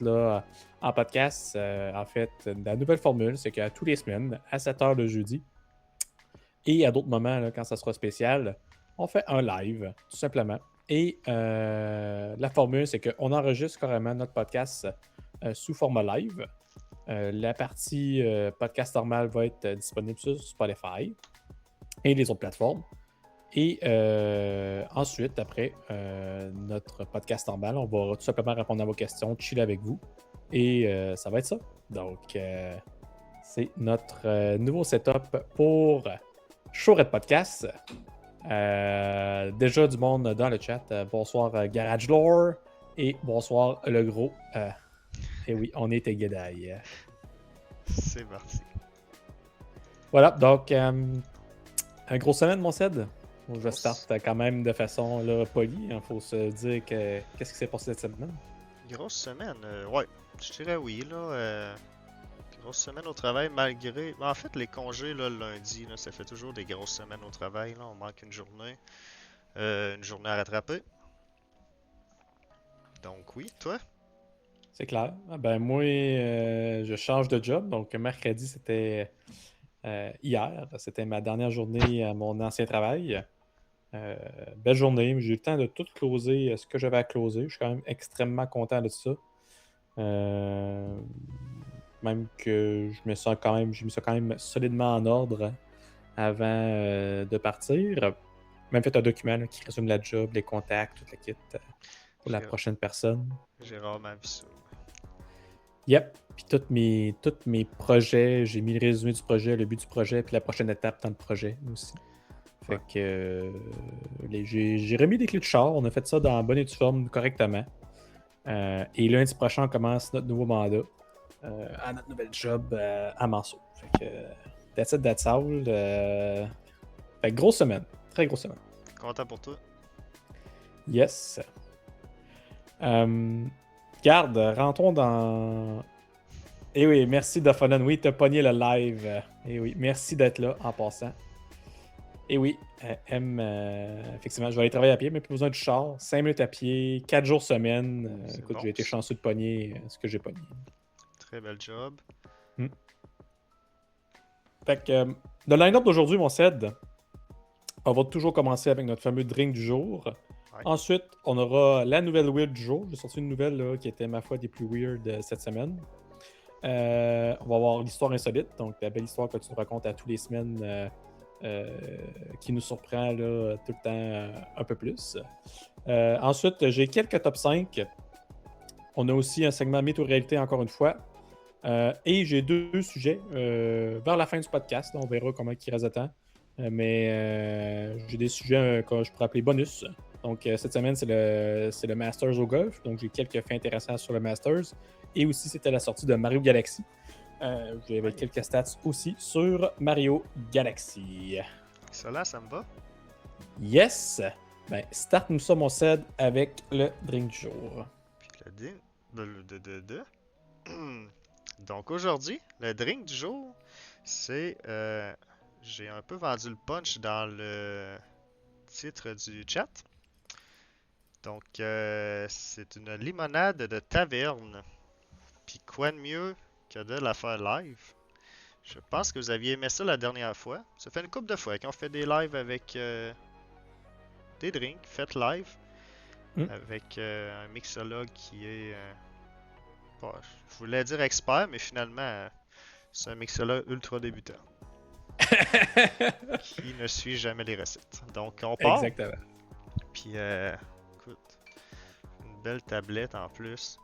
là en podcast. En fait, la nouvelle formule, c'est qu'à tous les semaines, à 7h le jeudi, et à d'autres moments, là, quand ça sera spécial, on fait un live, tout simplement. Et la formule, c'est qu'on enregistre carrément notre podcast sous format live. La partie podcast normal va être disponible sur Spotify et les autres plateformes. Et ensuite, après notre podcast normal, on va tout simplement répondre à vos questions, chiller avec vous. Et ça va être ça. Donc, c'est notre nouveau setup pour Showred Podcast. Déjà du monde dans le chat. Bonsoir Garage Lore et bonsoir le gros. Et oui, on est Tegedai. C'est parti. Voilà, donc un gros semaine, mon Ced. Je vais start quand même de façon là, polie. Il faut se dire que qu'est-ce qui s'est passé cette semaine. Grosse semaine, ouais, je dirais oui, là. Grosse semaine au travail, malgré. En fait, les congés, là, le lundi, là, ça fait toujours des grosses semaines au travail, là. On manque une journée à rattraper. Donc, oui, toi? C'est clair. Ah, ben moi, je change de job. Donc mercredi, c'était hier. C'était ma dernière journée à mon ancien travail. Belle journée. J'ai eu le temps de tout closer ce que j'avais à closer. Je suis quand même extrêmement content de ça. Même que je me sens quand même, j'ai mis ça quand même solidement en ordre avant de partir. Même fait un document là, qui résume la job, les contacts, toute la kit pour la J'ai prochaine personne. j'ai rarement vu ça. Yep. Puis tous mes projets, j'ai mis le résumé du projet, le but du projet, puis la prochaine étape dans le projet aussi. Fait Ouais. que j'ai remis des clés de char. On a fait ça dans bonne et due forme correctement. Et lundi prochain, on commence notre nouveau mandat à notre nouvel job à Manceau. Fait que that's it, that's all. Fait que grosse semaine. Très grosse semaine. Content pour toi. Yes. Garde, rentrons dans. Eh oui, merci Dophonon. Oui, t'as pogné le live. Eh oui, merci d'être là en passant. Et oui, effectivement, je vais aller travailler à pied, mais plus besoin du char. 5 minutes à pied, 4 jours semaine. C'est Écoute, bon, j'ai été ça. chanceux de pogner ce que j'ai pogné. Très bel job. Fait que le line-up d'aujourd'hui, mon Ced, on va toujours commencer avec notre fameux drink du jour. Ouais. Ensuite, on aura la nouvelle weird du jour. J'ai sorti une nouvelle là, qui était, ma foi, des plus weird cette semaine. On va avoir l'histoire insolite, donc la belle histoire que tu nous racontes à tous les semaines qui nous surprend là, tout le temps un peu plus. Ensuite, j'ai quelques top 5. On a aussi un segment météo-réalité encore une fois. Et j'ai deux sujets vers la fin du podcast. Là, on verra comment il reste de temps. Mais j'ai des sujets que je pourrais appeler bonus. Donc, cette semaine, c'est le Masters au golf. Donc, j'ai quelques faits intéressants sur le Masters. Et aussi, c'était la sortie de Mario Galaxy. J'avais quelques stats aussi sur Mario Galaxy. Cela, ça me va. Yes! Ben, start-nous ça, mon Ced, avec le drink du jour. Puis Donc aujourd'hui, le drink du jour, c'est... j'ai un peu vendu le punch dans le titre du chat. Donc c'est une limonade de taverne. Puis quoi de mieux que de la faire live? Je pense que vous aviez aimé ça la dernière fois. Ça fait une couple de fois qu'on fait des lives avec des drinks faits live. Avec un mixologue qui est... je voulais dire expert, mais finalement, c'est un mixologue ultra débutant. Qui ne suit jamais les recettes. Donc, on part. Exactement. Puis, écoute, une belle tablette en plus.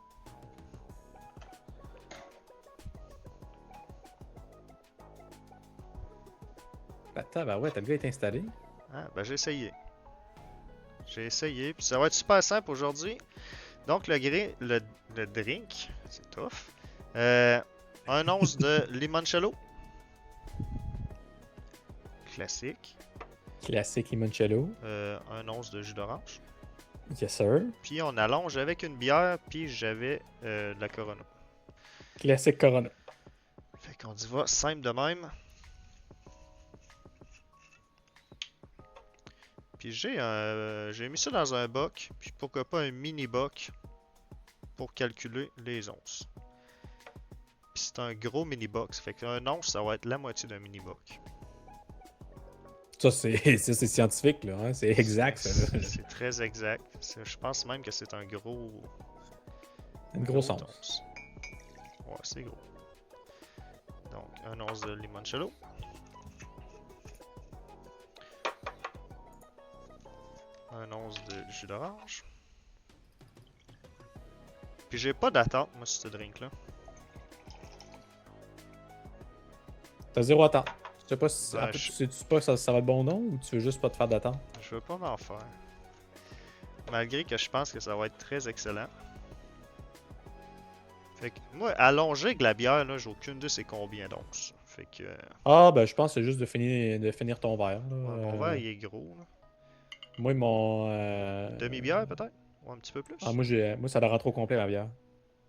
Attends, ben ouais, t'as le gars est installé. Ah, ben j'ai essayé. Puis ça va être super simple aujourd'hui. Donc, le drink, c'est tough. Un once de limoncello. Classique. Classique limoncello. Un once de jus d'orange. Yes, sir. Puis on allonge avec une bière, puis j'avais de la Corona. Classique Corona. Fait qu'on y va simple de même. Puis j'ai mis ça dans un boc, puis pourquoi pas un mini boc. pour calculer les onces. Puis c'est un gros mini-box. Fait qu'un once, ça va être la moitié d'un mini-box. Ça, c'est scientifique, là. Hein? C'est exact, ça. Là. C'est très exact. Je pense même que c'est un gros. Une grosse once. once. Ouais, c'est gros. Donc, un once de limoncello. Un once de jus d'orange. Puis j'ai pas d'attente, moi, sur ce drink-là. T'as 0 attente. Je sais pas si Ben, tu sais-tu pas que ça va être bon nom ou tu veux juste pas te faire d'attente? Je veux pas m'en faire. Malgré que je pense que ça va être très excellent. Fait que moi, allongé avec la bière, là, j'ai aucune idée c'est combien d'onces. Fait que. Ah, ben je pense que c'est juste de finir ton verre. Là. Ouais, mon verre, il est gros. Là. Moi, mon. Demi-bière, peut-être? Ou un petit peu plus? Ah, moi, ça la rend trop complet, ma bière.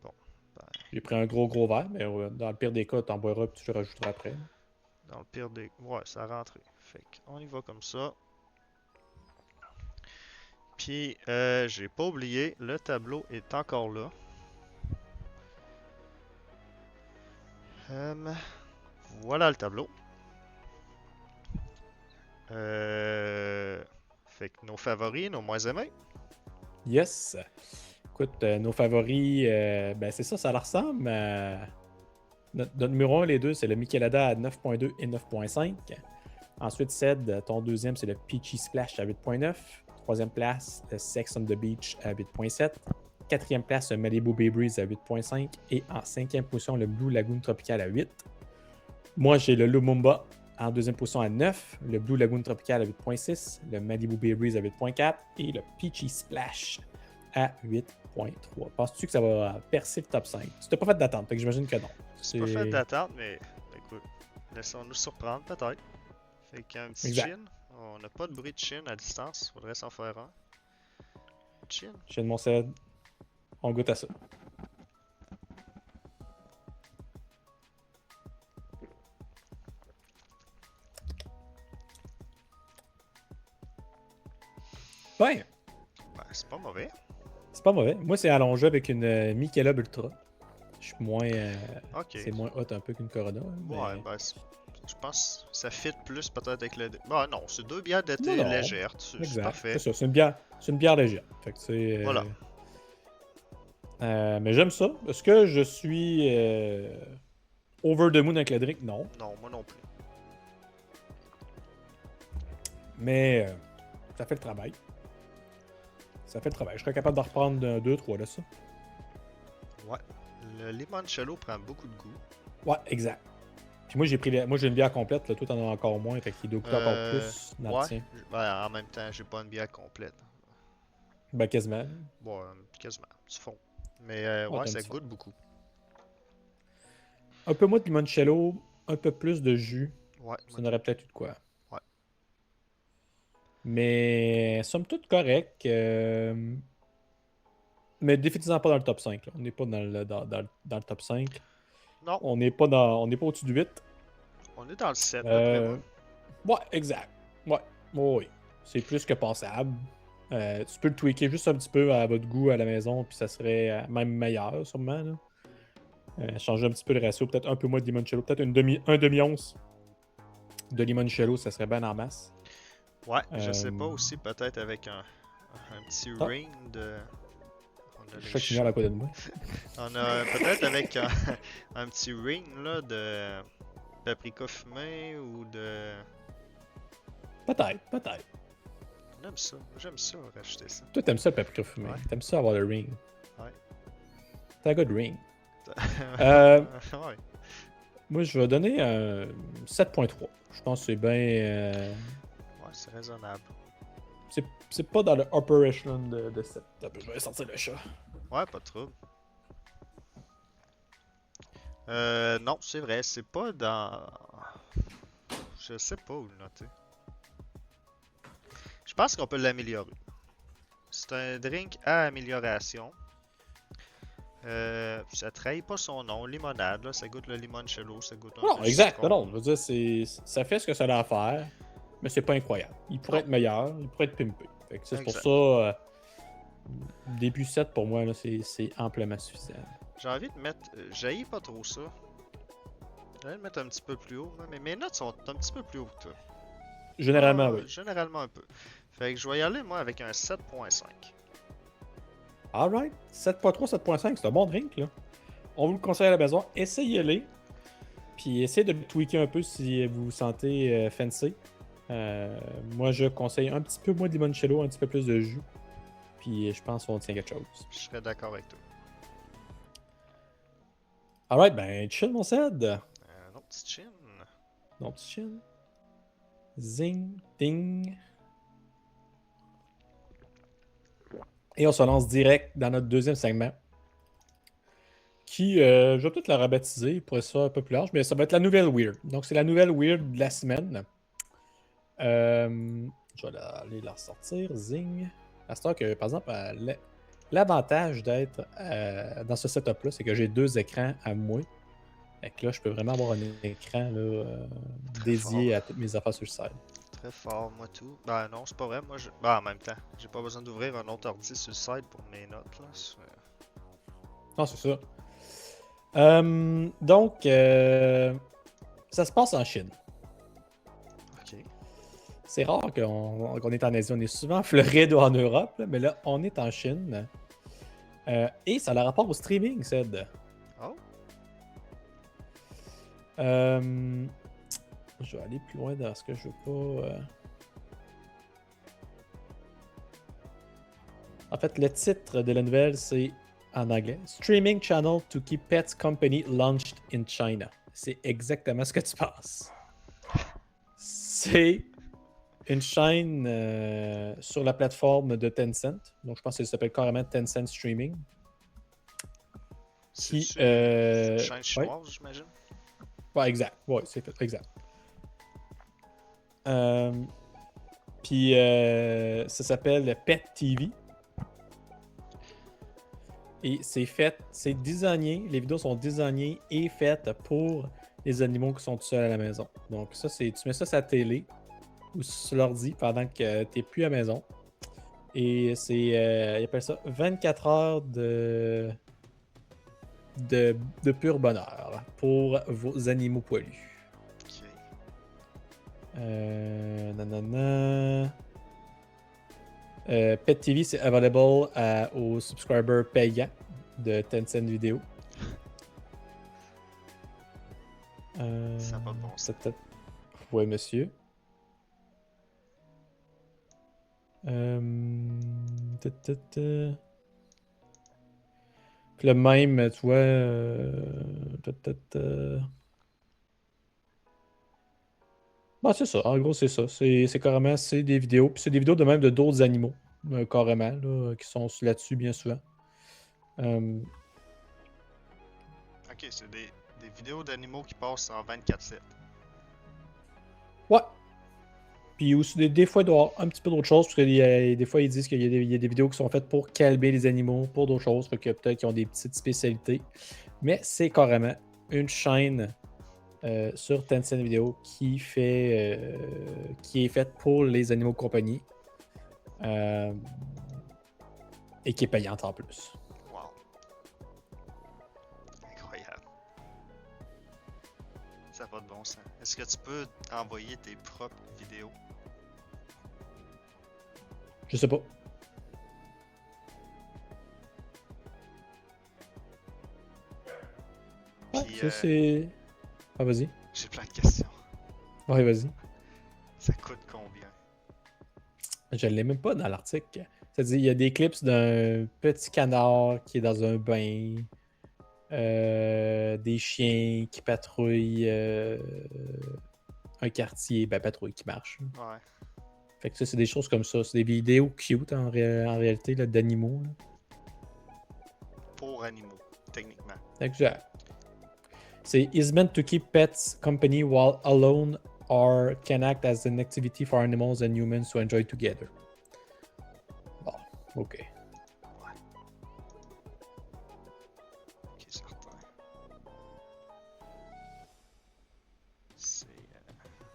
Bon. Ben, J'ai pris un gros verre, mais dans le pire des cas, t'en boiras puis tu le rajouteras après. dans le pire des. Ouais, ça a rentré. Fait qu'on y va comme ça. Puis, j'ai pas oublié, le tableau est encore là. Voilà le tableau. Fait que nos favoris, nos moins aimés. Yes! Écoute, nos favoris, ben c'est ça, ça leur ressemble. Notre numéro 1, les deux, c'est le Michelada à 9.2 et 9.5. Ensuite, Ced, ton deuxième, c'est le Peachy Splash à 8.9. Troisième place, le Sex on the Beach à 8.7. Quatrième place, le Malibu Bay Breeze à 8.5. Et en cinquième position, le Blue Lagoon Tropical à 8. Moi, j'ai le Lumumba en deuxième position à 9. Le Blue Lagoon Tropical à 8.6. Le Malibu Bay Breeze à 8.4. Et le Peachy Splash à 8.3. Penses-tu que ça va percer le top 5? Tu t'as pas fait d'attente, fait que j'imagine que non. C'est pas fait d'attente, mais écoute, laissons-nous surprendre peut-être. Fait qu'un petit Exact. chin. On n'a pas de bruit de chin à distance, faudrait s'en faire un. Chin. Chez mon Ced, on goûte à ça. Ouais, Ben, c'est pas mauvais. c'est pas mauvais. Moi, c'est allongé avec une Michelob Ultra. Je suis moins. Ok. C'est moins hot un peu qu'une Corona. Mais... Ouais, ben, je pense que ça fit plus peut-être avec le. Ben non, c'est deux bières d'été Non, non. légères, c'est Exact. parfait. C'est ça, c'est une bière légère. Fait que c'est. Voilà. Mais j'aime ça. Est-ce que je suis over the moon avec le drink? Non. Non, moi non plus. Mais ça fait le travail. Ça fait le travail. Je serais capable de reprendre 2-3 de ça. Ouais. Le limoncello prend beaucoup de goût. Ouais, exact. Puis moi, j'ai une bière complète. Là. Toi, t'en as encore moins. Fait qu'il doit coûter encore plus dans le Ouais. tien. Ben, en même temps, j'ai pas une bière complète. Ben, quasiment. Bon, quasiment, du fond. Mais ouais, t'as un ça petit goûte beaucoup. Un peu moins de limoncello, un peu plus de jus. Ouais. Ça n'aurait peut-être eu de quoi. Ouais. Mais somme toute correct. Mais définitivement pas dans le top 5. Là. On n'est pas dans le top 5. Non, On n'est pas au-dessus du 8. on est dans le 7 d'après moi. Ouais, exact. Ouais. Oui. C'est plus que passable. Tu peux le tweaker juste un petit peu à votre goût à la maison, puis ça serait même meilleur, sûrement. Là. Changer un petit peu le ratio, peut-être un peu moins de limoncello, peut-être un demi-once de limoncello, ça serait bien en masse. Ouais, je sais pas aussi, peut-être avec un petit Ah. ring de. On a Je les sais qu'il y a à côté de moi. On a peut-être avec un petit ring là, de paprika fumé ou de. Peut-être. On aime ça. J'aime ça, rajouter ça. Toi, t'aimes ça le paprika fumé. Ouais. T'aimes ça avoir le ring. Ouais. T'as un good ring. Ouais. Moi, je vais donner un 7.3. Je pense que c'est bien. Ouais, c'est raisonnable. C'est pas dans le upper echelon de 7. Je vais sortir le chat. Ouais, pas de trouble. Non, c'est vrai, c'est pas dans. Je sais pas où le noter. Je pense qu'on peut l'améliorer. C'est un drink à amélioration. Ça trahit pas son nom, limonade, là, ça goûte le limoncello, ça goûte un Non, peu le exact. citron. Non, je veux dire, ça fait ce que ça a à faire, mais c'est pas incroyable. Il pourrait Non. être meilleur, il pourrait être pimpé. Fait que c'est pour Exact. ça. début 7 pour moi, là, c'est amplement suffisant. J'ai envie de mettre. J'haïs pas trop ça. J'ai envie de mettre un petit peu plus haut, moi, mais mes notes sont un petit peu plus haut que toi. Généralement, oui. Généralement un peu. Fait que je vais y aller, moi, avec un 7.5. Alright. 7.3, 7.5, c'est un bon drink, là. On vous le conseille à la maison. Essayez-les. Puis essayez de le tweaker un peu si vous vous sentez fancy. Moi, je conseille un petit peu moins de limoncello, un petit peu plus de jus. Puis je pense qu'on tient quelque chose. Je serais d'accord avec toi. Alright, ben chill mon Ced. Un autre petit chin. Non, petit chill. Zing, ding. Et on se lance direct dans notre deuxième segment. Qui, je vais peut-être la rebaptiser pour être ça un peu plus large, mais ça va être la nouvelle Weird. Donc, c'est la nouvelle Weird de la semaine. Je vais aller la ressortir. Zing. À ce temps que, par exemple, l'avantage d'être dans ce setup-là, c'est que j'ai 2 écrans à moi. Fait que là, je peux vraiment avoir un écran là, dédié à toutes mes affaires sur le site. Très fort, moi tout. Ben non, c'est pas vrai. Moi, ben, en même temps, j'ai pas besoin d'ouvrir un autre ordi sur le site pour mes notes. Là. Non, c'est ça. Donc, ça se passe en Chine. Ok. C'est rare qu'on est en Asie. On est souvent en Floride ou en Europe, là, mais là, on est en Chine. Et ça a le rapport au streaming, Ced. Oh. Je vais aller plus loin dans ce que je veux pas. En fait, le titre de la nouvelle, c'est en anglais. Streaming channel to keep pets company launched in China. C'est exactement ce que tu penses. C'est une chaîne sur la plateforme de Tencent. Donc, je pense que ça s'appelle carrément Tencent Streaming. C'est Qui, une chaîne chinoise, j'imagine. Ouais, exact. Ouais, c'est exact. Puis, ça s'appelle Pet TV. Et c'est designé, les vidéos sont designées et faites pour les animaux qui sont tout seuls à la maison. Donc ça, tu mets ça sur la télé ou sur l'ordi pendant que tu n'es plus à la maison. Et ils appellent ça 24 heures de pur bonheur pour vos animaux poilus. Ok. Pet TV, c'est available aux subscribers payants de Tencent Video. Ça n'a pas de bon sens. Oui, monsieur. Puis le même, tu vois. Bon, c'est ça. En gros, c'est ça. C'est carrément des vidéos. Puis c'est des vidéos de même de d'autres animaux, carrément, là, qui sont là-dessus bien souvent. Ok, c'est des vidéos d'animaux qui passent en 24/7. Ouais. Puis aussi, des fois, il doit y avoir un petit peu d'autres choses, parce que des fois, ils disent qu'il y a des vidéos qui sont faites pour calmer les animaux, pour d'autres choses, fait que peut-être qu'ils ont des petites spécialités. Mais c'est carrément une chaîne sur Tencent Video qui est faite pour les animaux de compagnie et qui est payante en plus. Wow. Incroyable. Ça n'a pas de bon sens. Est-ce que tu peux envoyer tes propres vidéos? Je sais pas. Ouais, Puis, ça c'est... Ah, vas-y. j'ai plein de questions. Ouais, vas-y. Ça coûte combien? Je l'ai même pas dans l'article. C'est-à-dire, il y a des clips d'un petit canard qui est dans un bain, des chiens qui patrouillent un quartier, ben patrouille qui marche. Ouais. Fait que ça, c'est des choses comme ça. C'est des vidéos cute en réalité là, d'animaux. Là. Pour animaux, techniquement. Exact. C'est is meant to keep pets company while alone or can act as an activity for animals and humans to enjoy together. Bon, ok. Ouais. Ok, certain. C'est...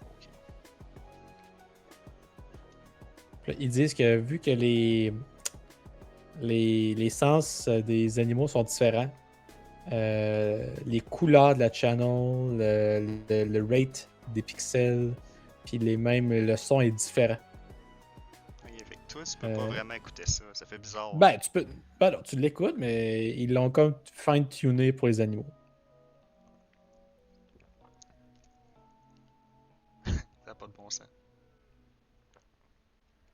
ok. Puis là, ils disent que vu que Les sens des animaux sont différents. Les couleurs de la channel, le rate des pixels, puis le son est différent. Oui, avec toi, tu peux pas Euh, vraiment écouter ça. Ça fait bizarre. ben, tu peux. Ben non, tu l'écoutes, mais ils l'ont comme fine-tuné pour les animaux. Ça n'a pas de bon sens.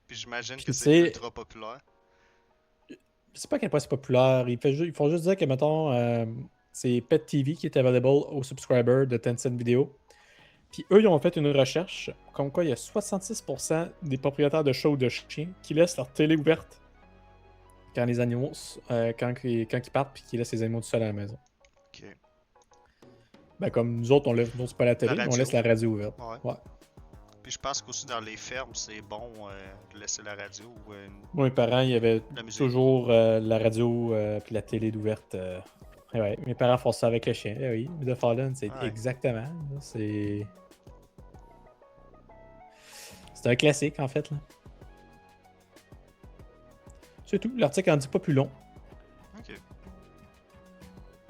Puis j'imagine Puis que tu c'est sais, ultra populaire. je sais pas à quel point c'est populaire. Ils font juste dire que, mettons, c'est Pet TV qui est available aux subscribers de Tencent Video. Puis eux, ils ont fait une recherche comme quoi il y a 66% des propriétaires de chats ou de chiens qui laissent leur télé ouverte quand les animaux, quand ils partent, puis qu'ils laissent les animaux tout seuls à la maison. Ok. Ben, comme nous autres, on laisse non, c'est pas la La télé, mais on radio. laisse la radio ouverte. Ouais. Ouais. Puis je pense qu'aussi dans les fermes, c'est bon de laisser la radio ou Moi, mes parents, il y avait la musique. toujours la radio puis la télé d'ouverte. Ouais, mes parents font ça avec le chien. Eh oui, The Fallen, c'est Ouais. exactement. Là, c'est un classique, en fait. Là. C'est tout. L'article en dit pas plus long. Ok.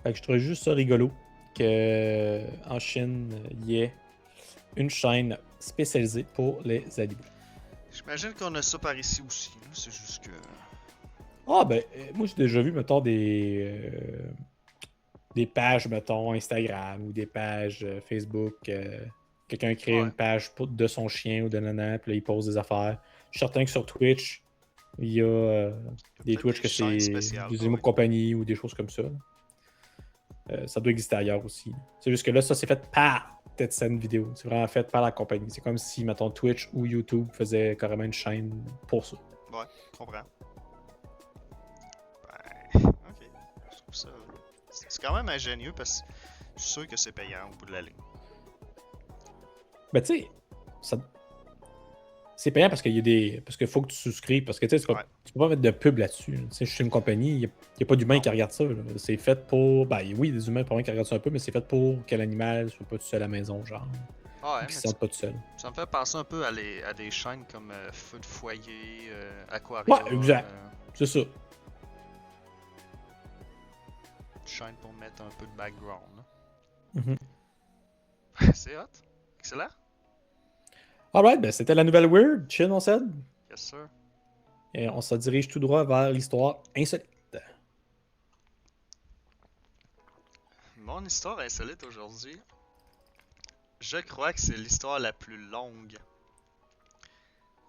Fait que je trouve juste ça rigolo que en Chine, il y ait une chaîne spécialisée pour les animaux. J'imagine qu'on a ça par ici aussi. Là. C'est juste que. Ah ben, moi j'ai déjà vu, mettons, des pages, mettons, Instagram ou des pages Facebook. Quelqu'un crée Ouais. une page de son chien ou de nana, puis là, il pose des affaires. Je suis certain que sur Twitch, il y a des Peut-être Twitch des que chaînes c'est spéciales, des bah animaux oui. de compagnie ou des choses comme ça. Ça doit exister ailleurs aussi. C'est juste que là, ça c'est fait par Tencent Vidéo. C'est vraiment fait par la compagnie. C'est comme si, mettons, Twitch ou YouTube faisait carrément une chaîne pour ça. Ouais, je comprends. Ben, ok. Je trouve ça. C'est quand même ingénieux parce que je suis sûr que c'est payant au bout de la ligne. Ben, tu sais, ça... c'est payant parce qu'il y a des. Parce qu'il faut que tu souscrives. Parce que tu sais, Ouais. tu peux pas mettre de pub là-dessus. Tu sais, je suis une compagnie, il n'y a pas d'humains Non. qui regardent ça. Là. C'est fait pour. Ben oui, des humains probablement qui regardent ça un peu, mais c'est fait pour que l'animal soit pas tout seul à la maison, genre. Ah ouais, Ou mais qu'il se sente pas tout seul. ça me fait penser un peu à des chaînes comme Feu de foyer, Ouais, Aquarium. exact. C'est ça. Chaîne pour mettre un peu de background. Là. Mhm. C'est hot. Excellent. Alright, ben c'était la nouvelle Weird, chill, on said. Yes, sir. Et on se dirige tout droit vers l'histoire insolite. Mon histoire insolite aujourd'hui, je crois que c'est l'histoire la plus longue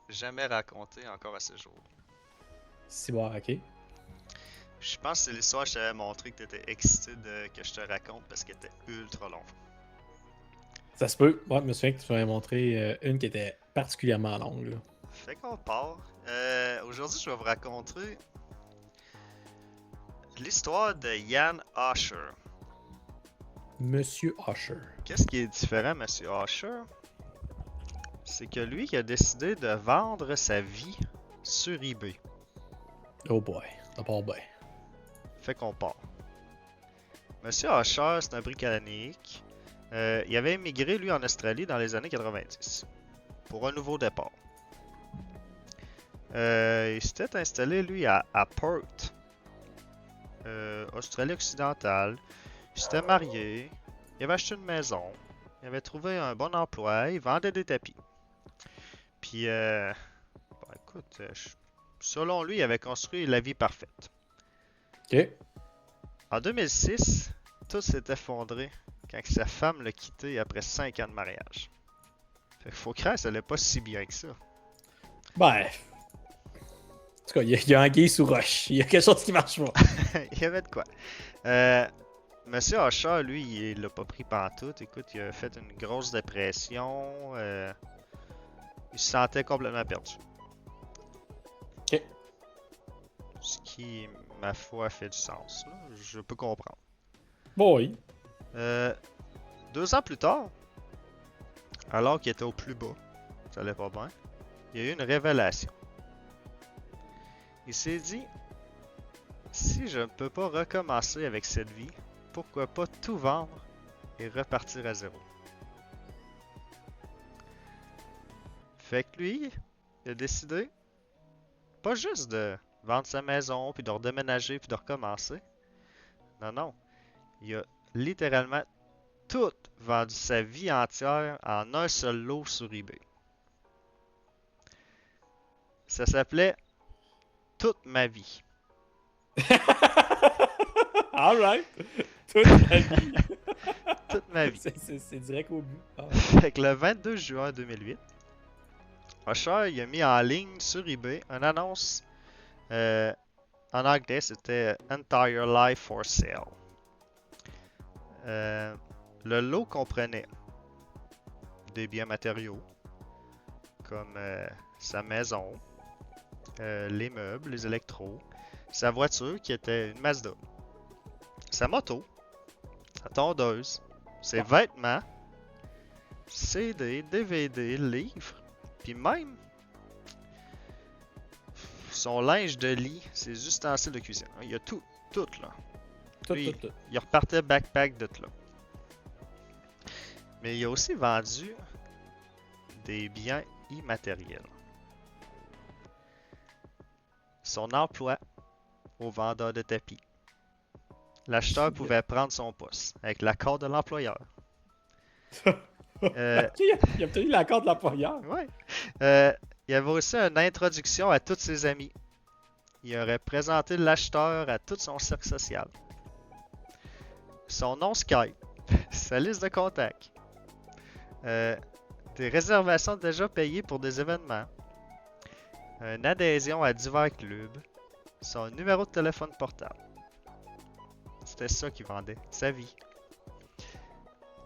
jamais racontée encore à ce jour. C'est bon, ok. Je pense que c'est l'histoire que je t'avais montré que t'étais excité que je te raconte parce qu'elle était ultra longue. Ça se peut. Ouais, je me souviens que tu m'avais montré une qui était particulièrement longue. Là. Fait qu'on part. Aujourd'hui, je vais vous raconter l'histoire de Jan Asher. Monsieur Usher. Qu'est-ce qui est différent, Monsieur Asher? C'est que lui qui a décidé de vendre sa vie sur eBay. Oh boy. Ça part bien. Fait qu'on part. Monsieur Asher, c'est un Britannique. Il avait émigré, lui, en Australie dans les années 90. Pour un nouveau départ. Il s'était installé, lui, à Perth. Australie occidentale. Il s'était marié. Il avait acheté une maison. Il avait trouvé un bon emploi. Il vendait des tapis. Puis, bon, écoute, selon lui, il avait construit la vie parfaite. Ok. En 2006, tout s'est effondré quand sa femme l'a quitté après 5 ans de mariage. Fait qu'il faut croire que ça allait pas si bien que ça. Ben. En tout cas, il y a anguille sous roche. Il y a quelque chose qui marche pas. Il y avait de quoi. Monsieur Asher, lui, il l'a pas pris pantoute. Écoute, il a fait une grosse dépression. Il se sentait complètement perdu. Ok. Ce qui, ma foi, fait du sens. Là. Je peux comprendre. Bon, oui. 2 ans plus tard, alors qu'il était au plus bas, ça allait pas bien, il y a eu une révélation. Il s'est dit, si je ne peux pas recommencer avec cette vie, pourquoi pas tout vendre et repartir à zéro. Fait que lui, il a décidé, pas juste de vendre sa maison, puis de redéménager, puis de recommencer. Non, non. Il a littéralement tout vendu sa vie entière en un seul lot sur eBay. Ça s'appelait Toute ma vie. Alright. Toute la vie. Toute ma vie. C'est direct au but. Ah. Fait que le 22 juin 2008, Usher il a mis en ligne sur eBay une annonce. En anglais, c'était Entire Life for Sale. Le lot comprenait des biens matériaux, comme sa maison, les meubles, les électros, sa voiture qui était une Mazda, sa moto, sa tondeuse, ses vêtements, CD, DVD, livres, puis même son linge de lit, ses ustensiles de cuisine. Il y a tout là. Tout, Lui, tout. il repartait backpack de tout là. Mais il a aussi vendu des biens immatériels. Son emploi au vendeur de tapis. L'acheteur pouvait prendre son poste avec l'accord de l'employeur. Ok, il a obtenu l'accord de l'employeur. Ouais. Il y avait aussi une introduction à tous ses amis. Il aurait présenté l'acheteur à tout son cercle social. Son nom Skype, sa liste de contacts, des réservations déjà payées pour des événements, une adhésion à divers clubs, son numéro de téléphone portable. C'était ça qu'il vendait, sa vie.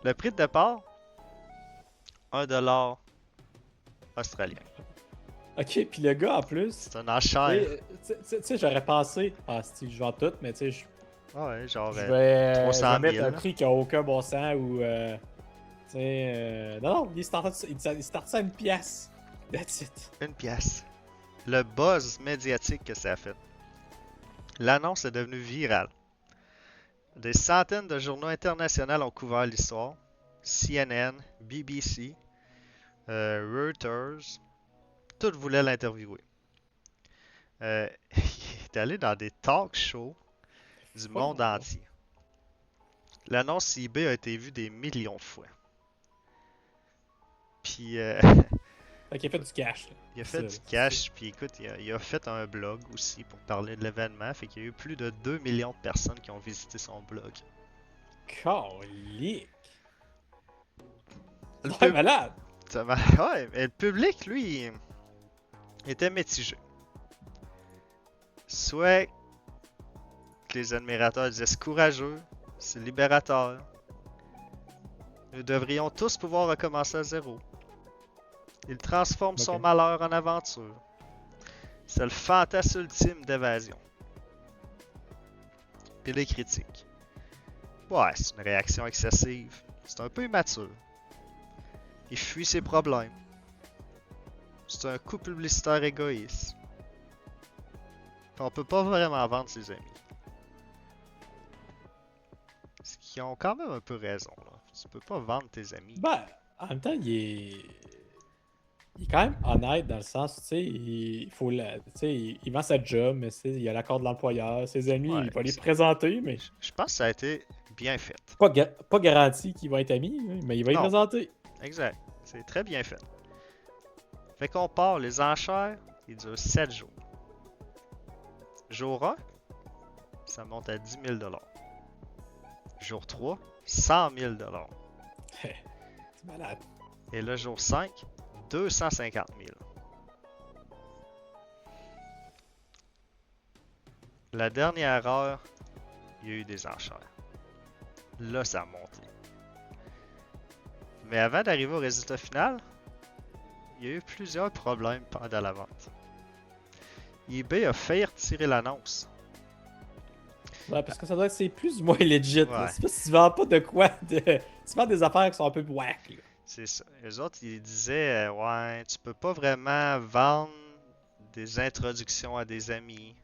Le prix de départ, $1 australien. Ok, puis le gars en plus. C'est un enchère. Tu sais, j'aurais pensé. Ah, si, je vends tout, mais tu sais, Ouais, genre je vais 300 000. mettre un prix qui a aucun bon sens ou. Tu sais. Non, il start ça à une pièce. That's it. Une pièce. Le buzz médiatique que ça a fait. L'annonce est devenue virale. Des centaines de journaux internationaux ont couvert l'histoire. CNN, BBC, Reuters, tous voulaient l'interviewer. Il est allé dans des talk shows du monde entier. L'annonce eBay a été vue des millions de fois. Puis Fait qu'il a fait du cash. Là. il a fait du cash, puis écoute, il a fait un blog aussi pour parler de l'événement. Fait qu'il y a eu plus de 2 millions de personnes qui ont visité son blog. Calique! Le C'est malade! Ouais, mais le public, lui, était mitigé. Soit que les admirateurs disaient c'est courageux, c'est libérateur. Nous devrions tous pouvoir recommencer à zéro. Il transforme son malheur en aventure. C'est le fantasme ultime d'évasion. Puis les critiques. Ouais, c'est une réaction excessive. C'est un peu immature. Il fuit ses problèmes. C'est un coup publicitaire égoïste. Puis on peut pas vraiment vendre ses amis. Ce qui ont quand même un peu raison, là. Tu peux pas vendre tes amis. Ben, en même temps, il est quand même honnête dans le sens, tu sais, il faut tu sais, il vend sa job, mais il a l'accord de l'employeur, ses amis, Ouais, il va les présenter, mais je pense que ça a été bien fait. pas garanti qu'il va être ami, mais il va les présenter. Exact. C'est très bien fait. Fait qu'on part, les enchères, ils durent 7 jours. Jour 1, ça monte à 10 000 $. Jour 3, 100 000 $. C'est malade. Et le jour 5, 250 000. La dernière heure, il y a eu des enchères. Là, ça a monté. Mais avant d'arriver au résultat final, il y a eu plusieurs problèmes pendant la vente. eBay a failli retirer l'annonce. Ouais, parce que ça doit être c'est plus ou moins legit. Ouais. C'est pas si tu vends pas de quoi. Tu vends des affaires qui sont un peu whack. Là. C'est ça. Les autres, ils disaient ouais, tu peux pas vraiment vendre des introductions à des amis.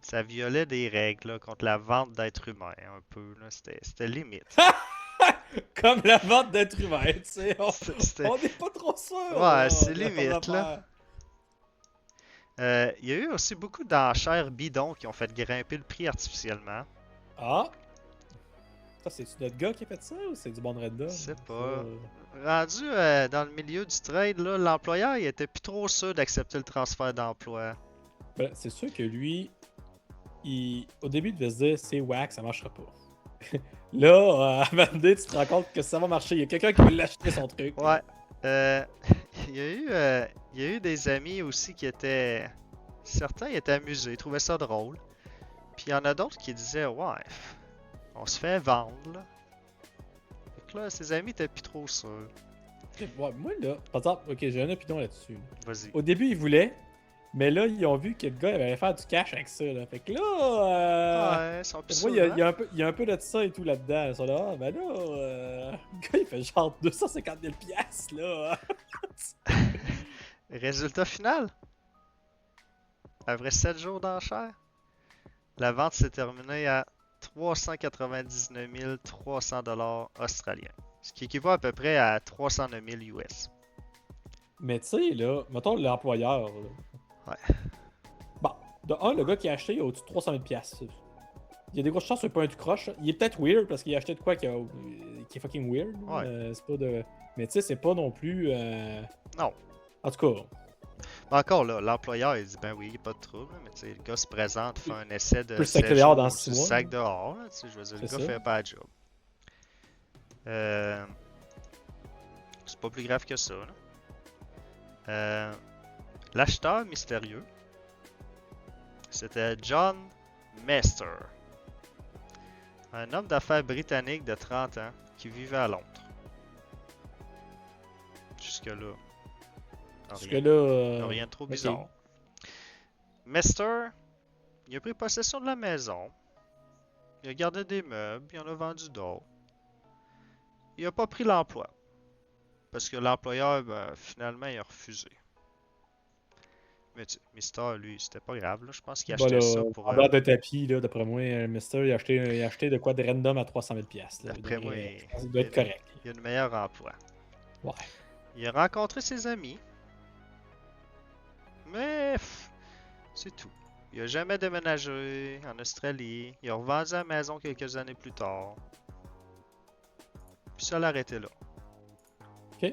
Ça violait des règles là, contre la vente d'êtres humains, un peu. C'était limite. Comme la vente d'êtres humains, tu sais. On C'était- n'est pas trop sûr. Ouais, c'est limite, là. Il y a eu aussi beaucoup d'enchères bidons qui ont fait grimper le prix artificiellement. Ah! Ça, c'est-tu notre gars qui a fait ça ou c'est du bon Je random? sais Ça, pas. Rendu dans le milieu du trade, là, l'employeur il était plus trop sûr d'accepter le transfert d'emploi. ben, c'est sûr que lui, au début, il devait se dire c'est whack, ça marchera pas. Là, à Monday, tu te rends compte que ça va marcher. Il y a quelqu'un qui veut l'acheter son truc. Ouais. Euh, il y a eu des amis aussi qui étaient. Certains étaient amusés, ils trouvaient ça drôle. Puis il y en a d'autres qui disaient ouais, on se fait vendre là. Fait que là, ses amis étaient plus trop sûrs. Ouais, moi, là, par exemple, ok, j'ai un opinion là-dessus. Vas-y. Au début, ils voulaient, mais là, ils ont vu que le gars il allait faire du cash avec ça. Là. Fait que là, Ouais, ils sont plus moi, sûrs, hein? il y a un peu de ça et tout là-dedans. Ils sont là, ah, ben là, le gars, il fait genre 250 000 piastres, là. Résultat final, après 7 jours d'enchère, la vente s'est terminée à 399 300 dollars australiens. Ce qui équivaut à peu près à 309 000 US. Mais tu sais, là, mettons l'employeur. Là. Ouais. Bon, de un, le gars qui a acheté, il a au-dessus de 300 000 piastres. Il y a des grosses chances que c'est pas un tout croche. Il est peut-être weird parce qu'il a acheté de quoi qui est fucking weird. Ouais. C'est pas de. Mais tu sais, c'est pas non plus. Non. En tout cas. Mais encore là, l'employeur il dit ben oui, il n'y a pas de trouble, mais tu sais, le gars se présente, fait un essai de Peut le 7 sacrer dehors jours, dans tu 6 le mois. sac dehors, là, tu sais, je veux dire, le C'est gars ça. fait pas la job. C'est pas plus grave que ça. Là. L'acheteur mystérieux, c'était John Mester, un homme d'affaires britannique de 30 ans qui vivait à Londres. Jusque-là, Parce que rien, là. rien de trop ok. bizarre. Mester, il a pris possession de la maison, il a gardé des meubles, il en a vendu d'autres. Il a pas pris l'emploi. Parce que l'employeur, ben, finalement, il a refusé. Mais Mister, lui, c'était pas grave, là. Je pense qu'il Bah achetait ça là, pour. en dehors de tapis, là, d'après moi, Mister, il a acheté de quoi de random à 300 000 piastres. Là. D'après moi, Je pense qu'il doit être correct. il a une meilleure emploi. Ouais. Il a rencontré ses amis. Mais c'est tout. Il a jamais déménagé en Australie. Il a revendu la maison quelques années plus tard. Puis ça l'a arrêté là. Ok.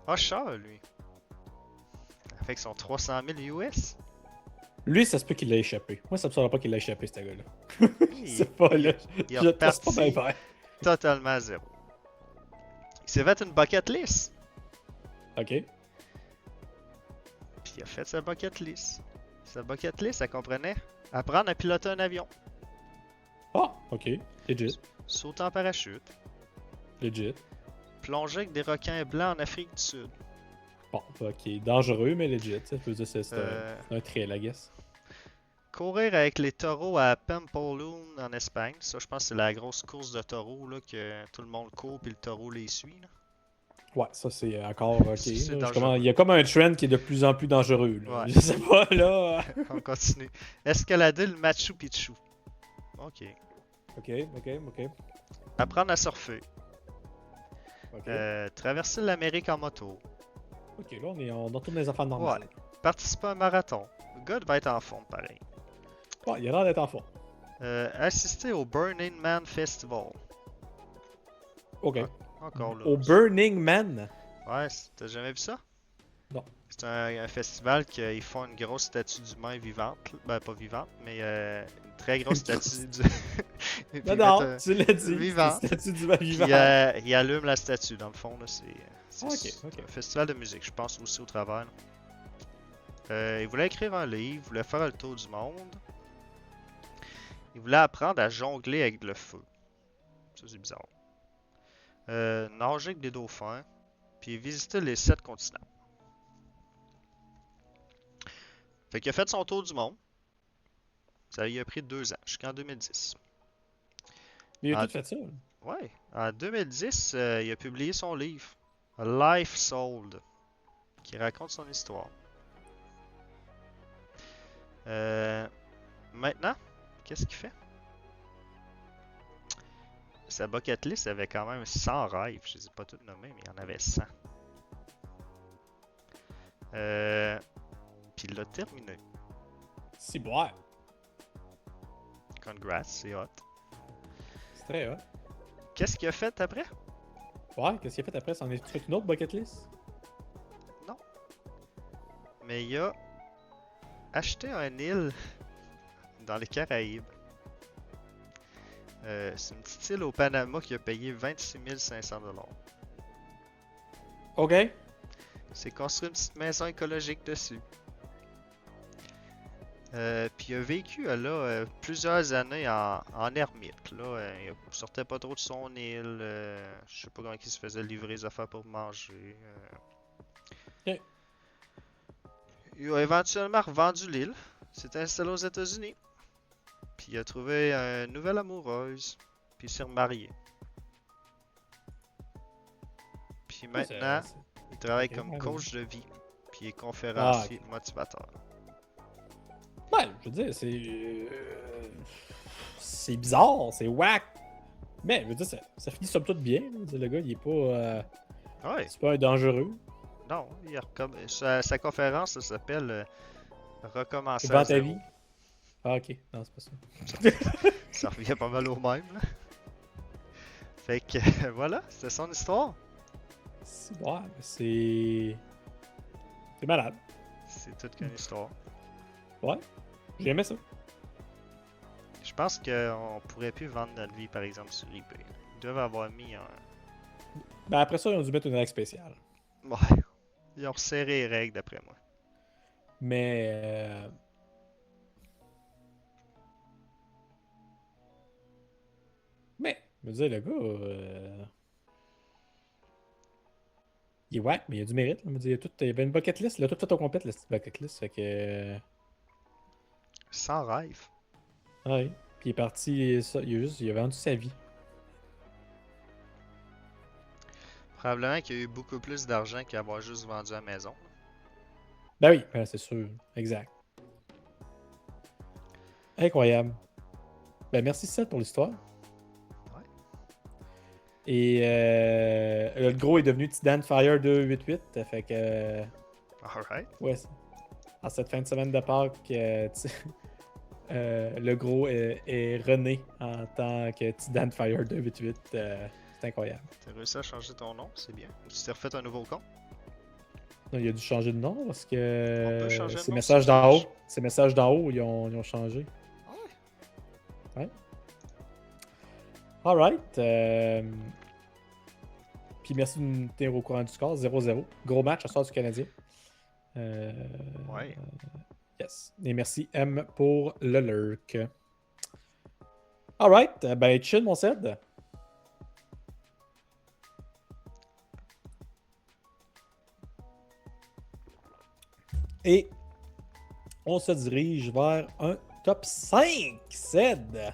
Usher, lui. Avec son 300 000 US. Lui, ça se peut qu'il l'a échappé. Moi, ça me semble pas qu'il l'a échappé, ce gars-là. C'est pas là. il est Je pense pas bien reparti faire. totalement à zéro. Il s'est fait une bucket list. Ok. Puis il a fait sa bucket list. Sa bucket list, ça comprenait apprendre à piloter un avion, Ah, ok. Legit. sauter en parachute, Legit. plonger avec des requins blancs en Afrique du Sud, Bon, ok. Dangereux, mais legit. Ça, je veux dire, c'est Euh, un trail, I guess. courir avec les taureaux à Pampelune en Espagne. Ça, je pense que c'est la grosse course de taureaux là, que tout le monde court puis le taureau les suit. Là. Ouais, ça, c'est encore ok. C'est là. dangereux. Il y a comme un trend qui est de plus en plus dangereux. Là. Ouais. Je sais pas, là. On continue. Escalader le Machu Picchu. Ok. Ok, ok, ok. Apprendre à surfer. Ok. Traverser l'Amérique en moto. Ok, là, on retourne dans les affaires normales. Ouais. Participer à un marathon. Le gars va être en forme, pareil. Ouais, il a l'air d'être en forme. Assister au Burning Man Festival. Ok. Encore là. Au Burning Man. Ouais, t'as jamais vu ça? Non. C'est un festival qu'ils font une grosse statue d'humain vivante. Ben, pas vivante, mais une très grosse statue du. Puis Non, ils non, mettent tu l'as dit. vivant. C'est statue du Puis vivant. ils allument la statue, dans le fond. Là, c'est Ok, ok. un festival de musique, je pense aussi au travers. Il voulait écrire un livre, il voulait faire le tour du monde. Il voulait apprendre à jongler avec le feu. Ça, c'est bizarre. Nager avec des dauphins. Puis visiter les 7 continents. Fait qu'il a fait son tour du monde. Ça lui a pris 2 ans, jusqu'en 2010. Mais il a Ah. tout fait ça. Ouais, en 2010, il a publié son livre, A Life Sold, qui raconte son histoire. Maintenant, qu'est-ce qu'il fait? Sa bucket list avait quand même 100 rêves. Je ne les ai pas tous nommés, mais il y en avait 100. puis il l'a terminé. Si, ouais. Congrats, c'est hot. C'est très hot. Qu'est-ce qu'il a fait après? Ouais, qu'est-ce qu'il a fait après? C'en est fait une autre bucket list? Non. Mais il a acheté un île dans les Caraïbes. C'est une petite île au Panama qui a payé 26 500 $. OK. C'est construit une petite maison écologique dessus. Puis il a vécu là plusieurs années en ermite. Là, il sortait pas trop de son île. Je sais pas comment il se faisait livrer les affaires pour manger. Ok. Il a éventuellement revendu l'île. S'est installé aux États-Unis. Puis il a trouvé une nouvelle amoureuse. Puis il s'est remarié. Puis maintenant, il travaille ok, comme ouais, coach de vie. Puis il est conférencier motivateur. Ouais, je veux dire, c'est bizarre, c'est whack. Mais, je veux dire, ça finit somme toute bien. Je veux dire, le gars, il est pas. Ouais, C'est pas un dangereux. non, sa conférence, ça s'appelle Recommencer Vends à ta zéro. vie. Ah, ok. Non, c'est pas ça. Ça revient pas mal au même, là. Fait que voilà, c'était son histoire. Ouais, mais c'est. C'est malade. C'est toute qu'une histoire. Ouais. J'ai aimé ça. Je pense qu'on pourrait plus vendre notre vie, par exemple, sur eBay. Ils doivent avoir mis un. Ben après ça, ils ont dû mettre une règle spéciale. Ouais. Ils ont resserré les règles, d'après moi. Mais. Mais, je veux dire, le gars. Il est whack, mais il a du mérite. Là. Je veux dire, il y avait une bucket list. Il a tout fait au complet, la petite bucket list. Fait que. Sans rêve. Ouais. Puis il est parti. Il a vendu sa vie. Probablement qu'il y a eu beaucoup plus d'argent qu'avoir juste vendu la maison. Ben oui, ben c'est sûr. Exact. Incroyable. Ben merci Seth pour l'histoire. Ouais. Et le gros est devenu Tidan Fire 288. Fait que. Alright. Ouais. En cette fin de semaine de Pâques, le gros est rené en tant que Tidan Fire 288. C'est incroyable. T'as réussi à changer ton nom, c'est bien. Ou tu t'es refait un nouveau compte. Non, il a dû changer de nom parce On peut que changer de ces nom messages sur d'en haut, Twitch. ces messages d'en haut, ils ont changé. Ah ouais. Ouais. Alright. Puis merci de nous tenir au courant du score. 0-0. Gros match à soir du Canadien. Ouais. Yes. Et merci M pour le lurk. Alright. Ben chill mon Ced. Et on se dirige vers un top 5, Ced.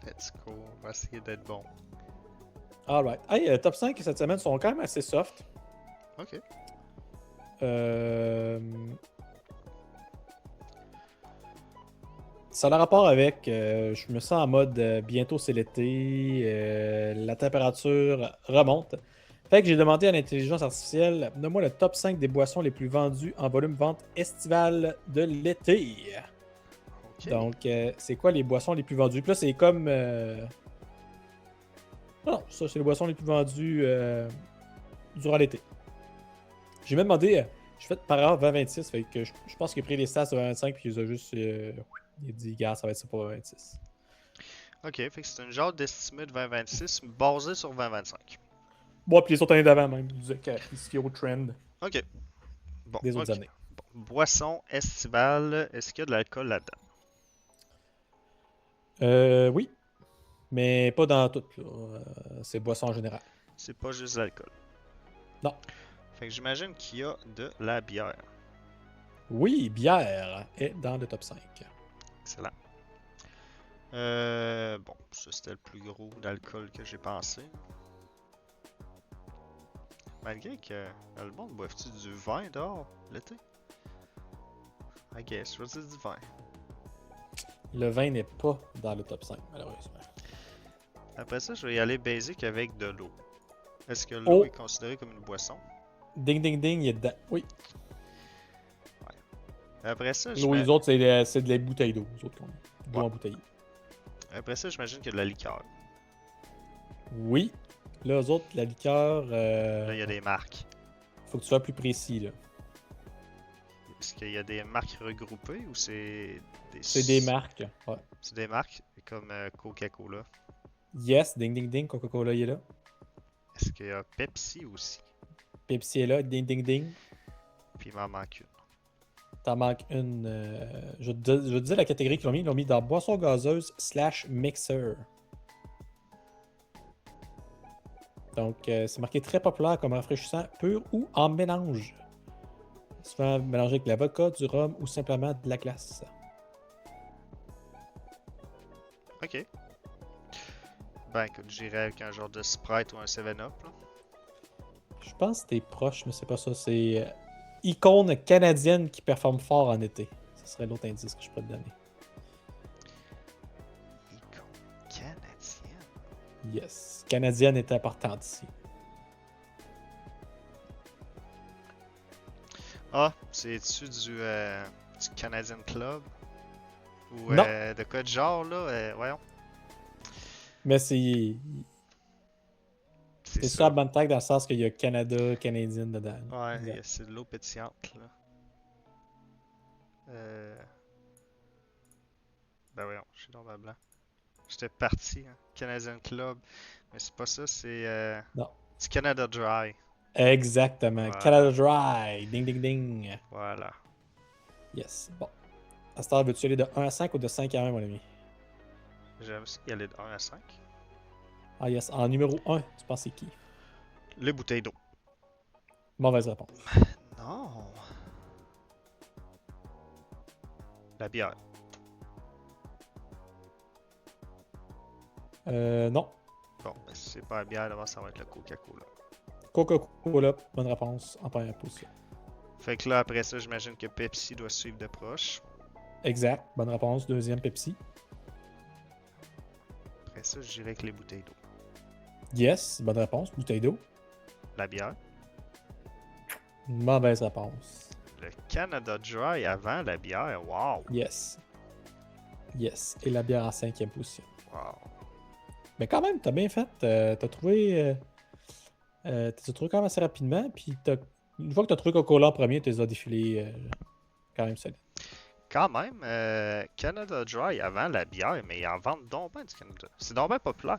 Let's go. On va essayer d'être bon. Alright. Hey, top 5 cette semaine sont quand même assez soft. Ok. Ça a le rapport avec, je me sens en mode bientôt c'est l'été, la température remonte. Fait que j'ai demandé à l'intelligence artificielle, donne-moi le top 5 des boissons les plus vendues en volume vente estivale de l'été. Ok. Donc, c'est quoi les boissons les plus vendues? Puis là, c'est comme... Non, ça, c'est les boissons les plus vendues durant l'été. J'ai même demandé, je fais par erreur 20-26, fait que je pense qu'il a pris les stats de 25 puis il a juste... il a dit, gars, ça va être ça pour 26. Ok, fait que c'est une genre d'estimé de 2026 basé sur 2025. Bon, puis les autres années d'avant même, il disait qu'il se fiait au trend Ok. Bon. des autres Ok. années. Bon. Boisson estivale, est-ce qu'il y a de l'alcool là-dedans? Oui, mais pas dans toutes, là. C'est boissons en général. C'est pas juste de l'alcool. Non. Fait que j'imagine qu'il y a de la bière. Oui, bière est dans le top 5. Excellent. Bon, ça c'était le plus gros d'alcool que j'ai pensé. Malgré que le monde boive-tu du vin dehors l'été? I guess, je vais dire du vin. Le vin n'est pas dans le top 5, malheureusement. Après ça, je vais y aller basic avec de l'eau. Est-ce que l'eau Oh. est considérée comme une boisson? Ding, ding, ding, il est dedans. Oui. Après ça, Là, les autres, c'est de la bouteille d'eau. Les autres qu'on a. De l'eau en bouteille. Après ça, j'imagine qu'il y a de la liqueur. Oui. Là, eux autres, la liqueur. Là, il y a des marques. Faut que tu sois plus précis, là. Est-ce qu'il y a des marques regroupées ou c'est des... C'est des marques. Ouais. C'est des marques comme Coca-Cola. Yes, ding ding ding, Coca-Cola il est là. Est-ce qu'il y a Pepsi aussi? Pepsi est là, ding ding ding. Puis il m'en manque une. T'en manques une. Je te dis la catégorie qu'ils ont mis. Ils l'ont mis dans boisson gazeuse / mixeur. Donc, c'est marqué très populaire comme rafraîchissant pur ou en mélange. Souvent mélangé avec de la vodka, du rhum ou simplement de la glace. Ok. Ben écoute, j'irai avec un genre de Sprite ou un 7-Up. Là. Je pense que t'es proche, mais c'est pas ça. C'est icône canadienne qui performe fort en été. Ce serait l'autre indice que je peux te donner. Icône canadienne. Yes. Canadienne est importante ici. Ah, c'est-tu du Canadian Club? Ou Non. de quoi de genre là? Voyons. Mais c'est C'est ça la bonne tag dans le sens qu'il y a Canada, Canadienne dedans. Ouais, Exact. c'est de l'eau pétillante là. Ben voyons, je suis dans ma blanc. J'étais parti, hein. Canadian Club. Mais c'est pas ça, c'est Non. du Canada Dry. Exactement. Voilà. Canada Dry. Ding, ding, ding. Voilà. Yes. Bon. À cette heure, veux-tu aller de 1 à 5 ou de 5 à 1, mon ami? J'aime y aller de 1 à 5. Ah, yes. En numéro 1, tu penses c'est qui? Les bouteilles d'eau. Mauvaise réponse. Non. La bière. Non. Bon, ben, si c'est pas la bière, d'abord ça va être le Coca-Cola. Coca-Cola, bonne réponse en première position. Fait que là, après ça, j'imagine que Pepsi doit suivre de proche. Exact, bonne réponse. Deuxième, Pepsi. Après ça, je dirais que les bouteilles d'eau. Yes, bonne réponse. Bouteille d'eau. La bière. Mauvaise réponse. Le Canada Dry avant la bière. Wow. Yes. Yes. Et la bière en cinquième position. Wow. Mais quand même, t'as bien fait. T'as trouvé quand même assez rapidement. Puis une fois que t'as trouvé Coca-Cola en premier, tu les as défilés quand même solide. Quand même, Canada Dry avant la bière, mais ils en vendent donc bien du Canada. C'est donc bien populaire.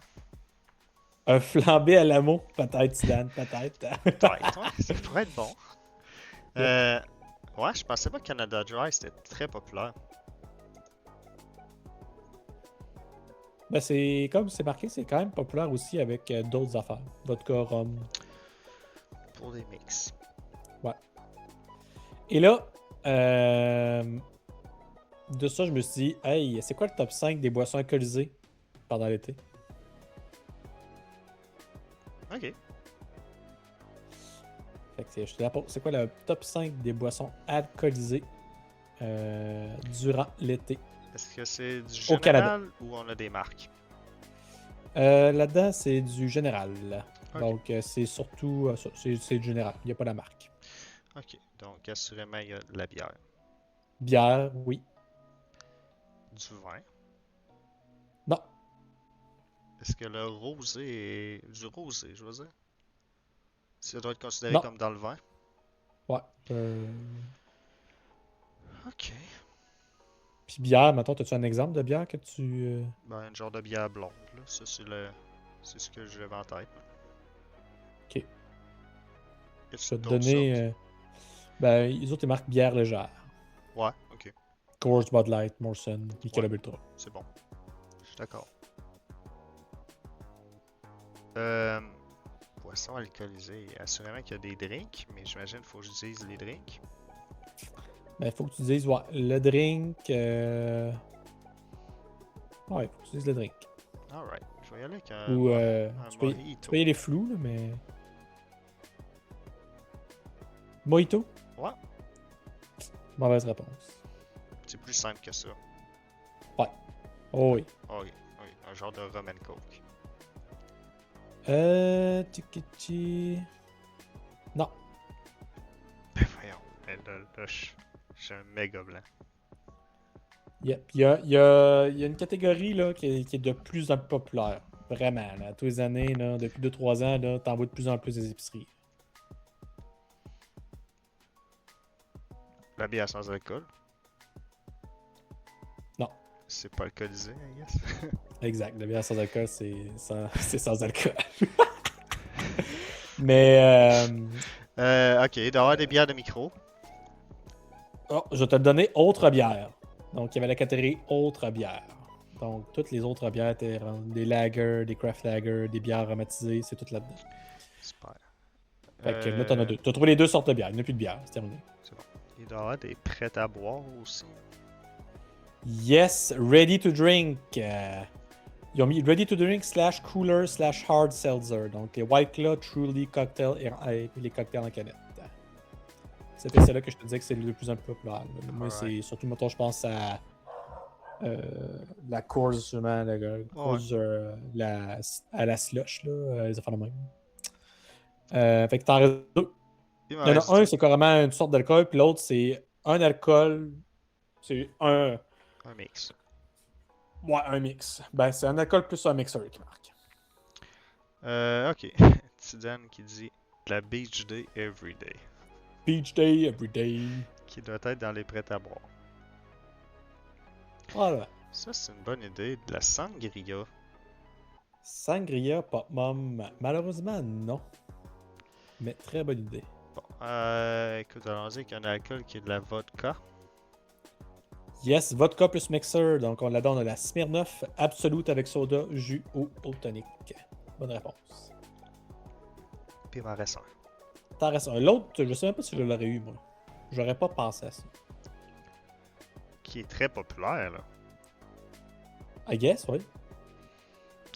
Un flambé à l'amour, peut-être, Zidane, peut-être. Peut-être, ouais, ça pourrait être bon. Ouais, je pensais pas que Canada Dry c'était très populaire. Ben, c'est comme c'est marqué, c'est quand même populaire aussi avec d'autres affaires. Vodka, rhum. Pour des mix. Ouais. Et là, de ça, je me suis dit, hey, c'est quoi le top 5 des boissons alcoolisées pendant l'été? Ok. Fait que je te la pose. C'est quoi le top 5 des boissons alcoolisées durant l'été? Est-ce que c'est du Au Canada. général ou on a des marques? Là-dedans, c'est du général. Ok. Donc, c'est surtout ça. C'est du général. Il n'y a pas la marque. Ok. Donc, assurément, il y a de la bière. Bière, oui. Du vin. Non. Est-ce que le rosé est du rosé, je veux dire? Ça doit être considéré Non. comme dans le vin. Ouais. Ok. Puis bière, mettons, as-tu un exemple de bière que tu. Ben, un genre de bière blonde, là. Ça, c'est ce que j'avais en tête. Ok. Est-ce Je vais te d'autres donner. sortes? Ben, les autres, ils marquent bière légère. Ouais, ok. Coors, Bud Light, Molson, Michelob Ultra. C'est bon. Je suis d'accord. Boisson alcoolisée. Assurément qu'il y a des drinks, mais j'imagine qu'il faut que je dise les drinks. Ben, il faut que tu dises, ouais, le drink. Ouais, il faut que tu dises le drink. Alright. Je vais y aller avec un, Ou un tu peux mojito. y aller flou, là, mais. Mojito? Ouais. Mauvaise réponse. C'est plus simple que ça. Oh oui. Oh, oui, oui. Un genre de rum and coke. Tiki. Non. Ben voyons. Ben, là, J'ai un méga blanc. Yep. Il y a une catégorie là, qui est de plus en plus populaire. Vraiment. Là. Tous les années, là, depuis 2-3 ans, là, t'en vois de plus en plus des épiceries. La bière sans alcool. Non. C'est pas alcoolisé, I guess. Exact. La bière sans alcool, c'est sans alcool. Mais Ok, il doit y avoir des bières de micro. je vais te donner autre bière. Donc, il y avait la catégorie autre bière. Donc, toutes les autres bières étaient des lagers, des craft lagers, des bières aromatisées, c'est tout là-dedans. Super. Fait que là, t'en as deux. T'as trouvé les deux sortes de bières. Il n'y a plus de bière, c'est terminé. C'est bon. Il doit y avoir des prêts à boire aussi. Yes, ready to drink. Ils ont mis ready to drink / cooler / hard seltzer. Donc, les White Claw, Truly Cocktail et les cocktails en canette. C'était celle-là que je te disais que c'est le plus un peu populaire. Là. Moi, c'est surtout, mettons, je pense à la Coors, justement, la Coors, à la slush, là, les affaires de même. Fait que t'en restes deux. Il y en a un, c'est carrément une sorte d'alcool, puis l'autre, c'est un alcool. C'est un. Un mix. Ouais, un mix. Ben, c'est un alcool plus un mixeur qui marque. Ok. Tidane qui dit la Beach Day Everyday. Beach Day, Everyday. Qui doit être dans les prêts à boire. Voilà. Ça, c'est une bonne idée. De la sangria. Sangria, Pop Mom. Malheureusement, non. Mais très bonne idée. Bon, écoute, allons-y avec un alcool qui est de la vodka. Yes, vodka plus mixer. Donc, on la donne à la Smirnoff Absolute avec soda, jus ou eau tonique. Bonne réponse. Puis il m'en reste un. T'en restes un. L'autre, je sais même pas si je l'aurais eu, moi. J'aurais pas pensé à ça. Qui est très populaire, là. I guess, oui.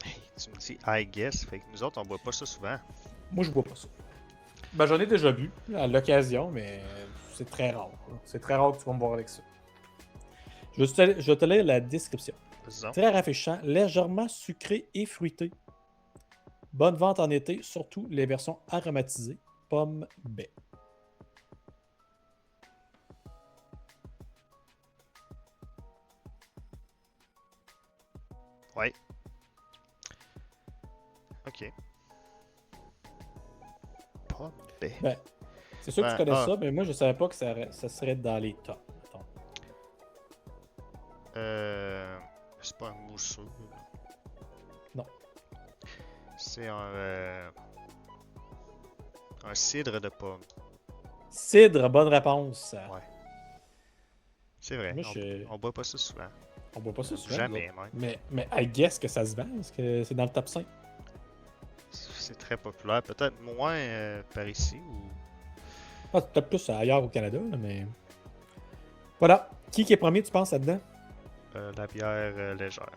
Hey, tu me dis I guess, fait que nous autres, on boit pas ça souvent. Moi, je bois pas ça. Ben, j'en ai déjà bu à l'occasion, mais c'est très rare. C'est très rare que tu vas me voir avec ça. Je vais te lire la description. Disons. Très rafraîchissant, légèrement sucré et fruité. Bonne vente en été, surtout les versions aromatisées. Pomme baie. Ouais. Ok. Pomme baie. Ben, c'est sûr que tu connais ça, mais moi je savais pas que ça serait dans les tops. Mettons. C'est pas un mousseux. Non. C'est un cidre de pomme. Cidre, bonne réponse. Ouais. C'est vrai. Moi, On boit pas ça souvent. On boit pas ça souvent. Jamais, même. Mais I guess que ça se vend, parce que c'est dans le top 5. C'est très populaire. Peut-être moins par ici ou. Ah, c'est peut-être plus ailleurs au Canada, là, mais. Voilà. Qui est premier, tu penses, là-dedans? La bière légère.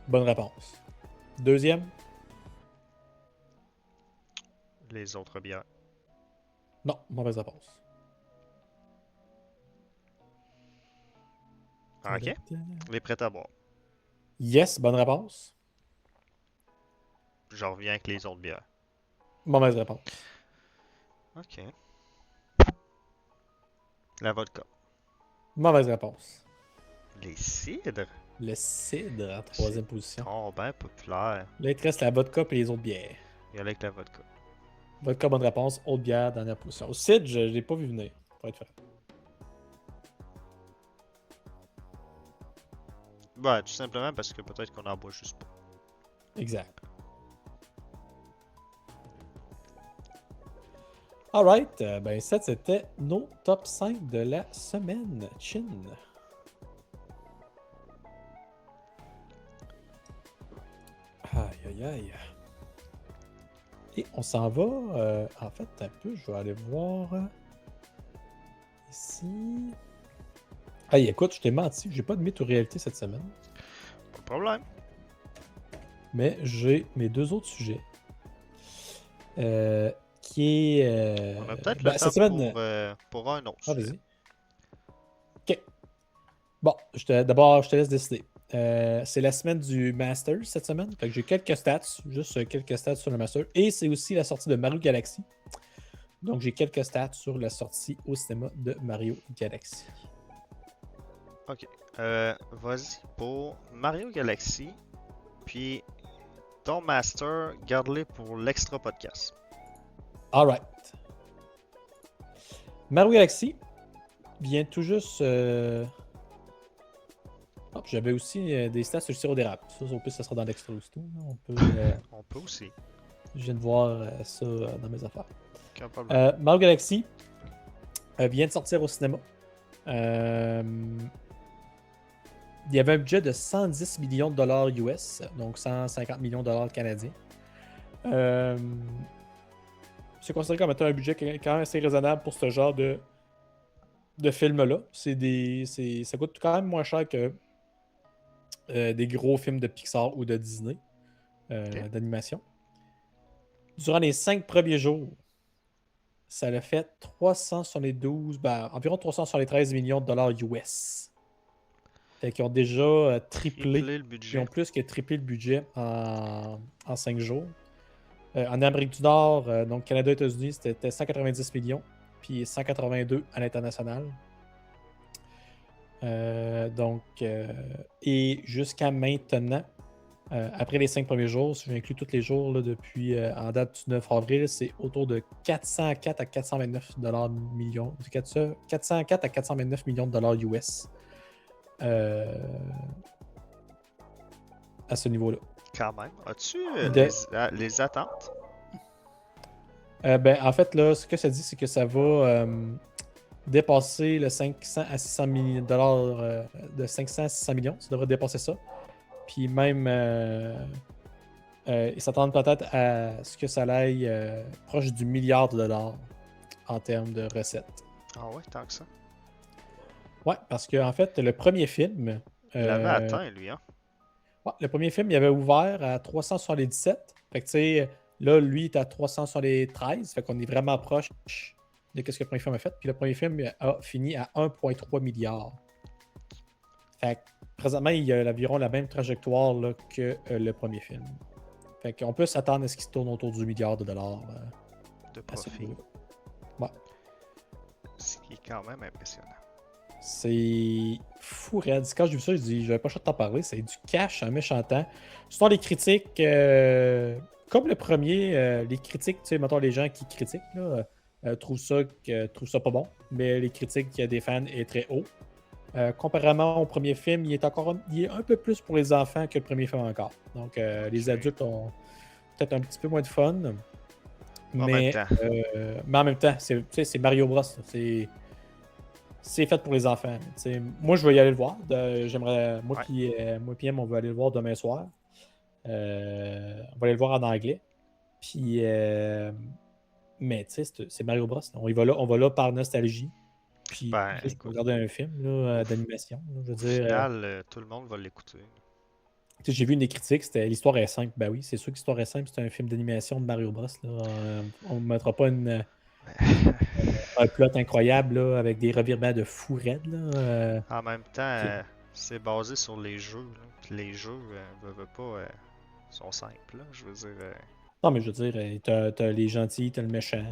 Bonne réponse. Deuxième? Les autres bières. Non, mauvaise réponse. Ok. Les prêts à boire. Yes, bonne réponse. Je reviens avec les autres bières. Mauvaise réponse. Ok. La vodka. Mauvaise réponse. Les cidres. Le cidre en troisième position. Oh, ben populaire. Là, il te reste la vodka et les autres bières. Il y a avec la vodka. Vodka, bonne réponse. Autre bière, dernière position. Au cidre, je l'ai pas vu venir, pour être franc. Ben, tout simplement parce que peut-être qu'on en boit juste pas. Exact. Alright, ben ça c'était nos top 5 de la semaine. Chin. Aïe aïe aïe. Et on s'en va. En fait, un peu, je vais aller voir. Ici. Aïe, écoute, je t'ai menti. J'ai pas de mythe ou réalité cette semaine. Pas de problème. Mais j'ai mes deux autres sujets. Qui est. On a peut-être ben, le cette temps semaine, pour un autre. Ah, sujet. vas-y. Ok. Bon, d'abord, je te laisse décider. C'est la semaine du Masters cette semaine. Fait que j'ai quelques stats, juste quelques stats sur le Masters. Et c'est aussi la sortie de Mario Galaxy. Donc, j'ai quelques stats sur la sortie au cinéma de Mario Galaxy. Ok. Vas-y pour Mario Galaxy. Puis ton master, garde-les pour l'extra podcast. Alright. Mario Galaxy vient tout juste. J'avais aussi des stats sur le sirop d'érable. Ça, au plus, ça sera dans l'extra aussi. On peut. On peut aussi. Je viens de voir ça dans mes affaires. Aucun problème. Mario Galaxy vient de sortir au cinéma. Il y avait un budget de 110 millions de dollars US, donc 150 millions de dollars canadiens. C'est considéré comme étant un budget quand même assez raisonnable pour ce genre de film-là. Ça coûte quand même moins cher que des gros films de Pixar ou de Disney d'animation. Durant les 5 premiers jours, ça a fait environ 373 millions de dollars US. Fait qu'ils ont déjà triplé le budget. Ils ont plus que triplé le budget en 5 jours. En Amérique du Nord, donc Canada et États-Unis, c'était 190 millions, puis 182 à l'international. Et jusqu'à maintenant, après les 5 premiers jours, si j'inclus tous les jours là, depuis en date du 9 avril, c'est autour de 404 à 429 millions. 404 à 429 millions de dollars US à ce niveau-là. Quand même. As-tu les attentes? En fait, là, ce que ça dit, c'est que ça va dépasser le 500 à 600 millions de dollars de 500 à 600 millions. Ça devrait dépasser ça. Puis même, ils s'attendent peut-être à ce que ça aille proche du milliard de dollars en termes de recettes. Ah ouais, tant que ça. Ouais, parce que en fait, le premier film... Il l'avait atteint, lui, hein? Ouais, le premier film, il avait ouvert à 377. Fait que tu sais, là, lui, il est à 373. Fait qu'on est vraiment proche de ce que le premier film a fait. Puis le premier film a fini à 1,3 milliard. Fait que présentement, il y a environ la même trajectoire là, que le premier film. Fait qu'on peut s'attendre à ce qu'il se tourne autour du milliard de dollars. De profit. Ouais. Ce qui est quand même impressionnant. C'est fou, raide. Quand j'ai vu ça, je dis, j'avais pas le choix de t'en parler. C'est du cash en méchant temps. Ce sont les critiques, comme le premier, les critiques, tu sais, mettons les gens qui critiquent, là, trouvent ça pas bon. Mais les critiques des fans est très haut. Comparément au premier film, il est un peu plus pour les enfants que le premier film encore. Donc, les adultes ont peut-être un petit peu moins de fun. Mais en même temps, c'est Mario Bros. C'est fait pour les enfants. Moi, je vais y aller le voir. Moi et M, on va aller le voir demain soir. On va aller le voir en anglais. Puis, mais tu sais, c'est Mario Bros. On va là par nostalgie. Puis, juste pour regarder un film là, d'animation. Là, je veux dire, au final, tout le monde va l'écouter. J'ai vu une des critiques, c'était l'histoire est simple. Ben oui, c'est sûr que l'histoire est simple, c'est un film d'animation de Mario Bros. Là. On ne mettra pas un plot incroyable là, avec des revirements de fou raide. En même temps, c'est basé sur les jeux. Là. Puis les jeux, sont simples. Là, je veux dire. Non, mais je veux dire, t'as les gentils, t'as le méchant.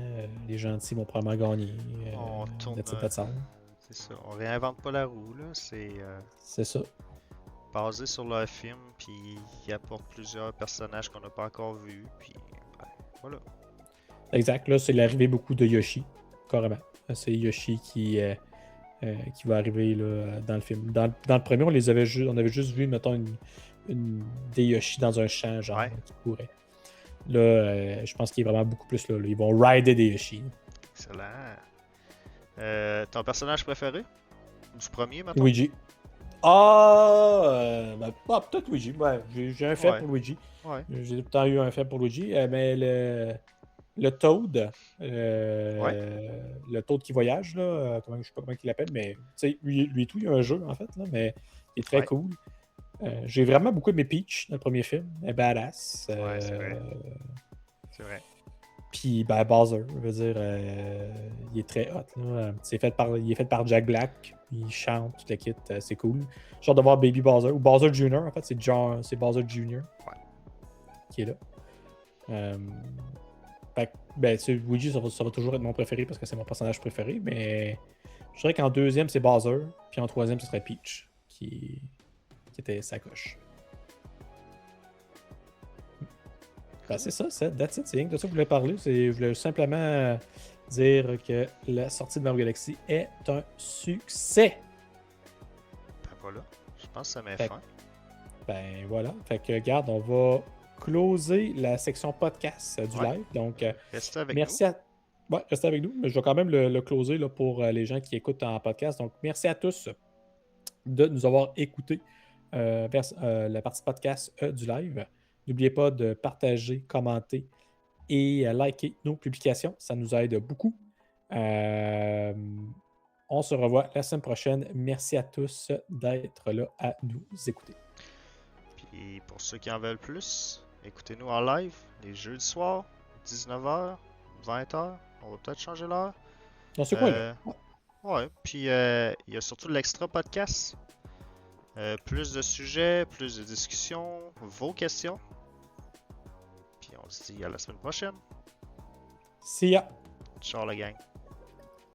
Les gentils vont probablement gagner. On tourne. C'est ça. On réinvente pas la roue. Là. C'est ça. Basé sur leur film, puis il apporte plusieurs personnages qu'on n'a pas encore vus. Puis voilà. Exact. Là, c'est l'arrivée beaucoup de Yoshi. Carrément. C'est Yoshi qui va arriver là, dans le film. Dans le premier, on avait juste vu, mettons, des Yoshi dans un champ, genre, qui courait. Là, je pense qu'il est vraiment beaucoup plus là. Ils vont rider des Yoshi. Excellent. Ton personnage préféré? Du premier, maintenant? Luigi. Peut-être Luigi. Ouais, j'ai un fait pour Luigi. Ouais. J'ai tout le temps eu un fait pour Luigi. Mais le Toad, le Toad qui voyage, là, je sais pas comment il l'appelle, mais lui tout, il y a un jeu en fait, là, mais il est très cool. J'ai vraiment beaucoup aimé Peach dans le premier film. Elle est badass. Ouais, c'est vrai. C'est vrai. Puis Bowser, je veux dire, il est très hot. Là. Il est fait par Jack Black. Il chante, tout le kit, c'est cool. J'ai hâte de voir Baby Bowser, ou Bowser Jr. En fait, c'est Bowser Jr. qui est là. Fait que, ben, Luigi, ça va toujours être mon préféré parce que c'est mon personnage préféré, mais je dirais qu'en deuxième, c'est Bowser, puis en troisième, ce serait Peach, qui était sa coche. Ben, c'est ça, that's it. C'est rien que de ça que je voulais parler. Je voulais simplement dire que la sortie de Mario Galaxy est un succès. Ben voilà, je pense que ça met Fait fin. Ben voilà. Fait que, regarde, on va closer la section podcast du Ouais. live. Donc, Restez avec merci à. Ouais, restez avec nous, mais je vais quand même le closer là, pour les gens qui écoutent en podcast. Donc, merci à tous de nous avoir écoutés la partie podcast du live. N'oubliez pas de partager, commenter et liker nos publications. Ça nous aide beaucoup. On se revoit la semaine prochaine. Merci à tous d'être là à nous écouter. Puis pour ceux qui en veulent plus, écoutez-nous en live les jeudis soirs, 19h, 20h. On va peut-être changer l'heure. Dans ce coin-là. Ouais, puis il y a surtout l'extra podcast. Plus de sujets, plus de discussions, vos questions. Puis on se dit à la semaine prochaine. See ya! Ciao la gang.